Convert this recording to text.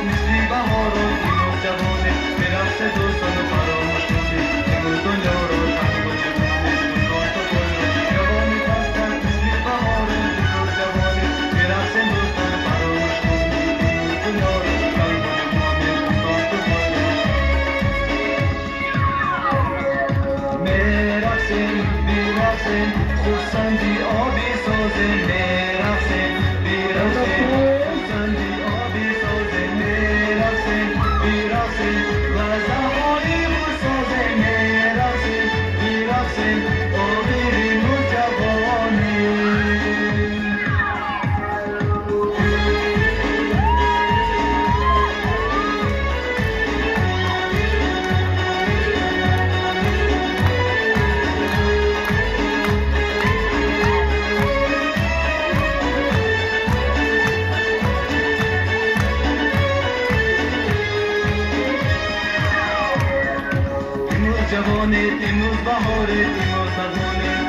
مثل بهار و امروز جوانه به رقص دوستان و فراموش کنه امروز دنیا رو تنگ و جوانه دوست و گل رو جوانی پستن مثل بهار و امروز جوانه به رقص دوستان و فراموش کنه امروز دنیا رو تنگ و جوانه دوست و گل رو میرقصیم میرقصیم خورسندی آبی سازیم میرقصیم میرقصیم خورسندی آبی سازیم میرقصیم میرقصیم و زمانی خود سازیم میرقصیم میرقصیم آبیریم و جوانیم جوانه امروز بهاره امروز نوانه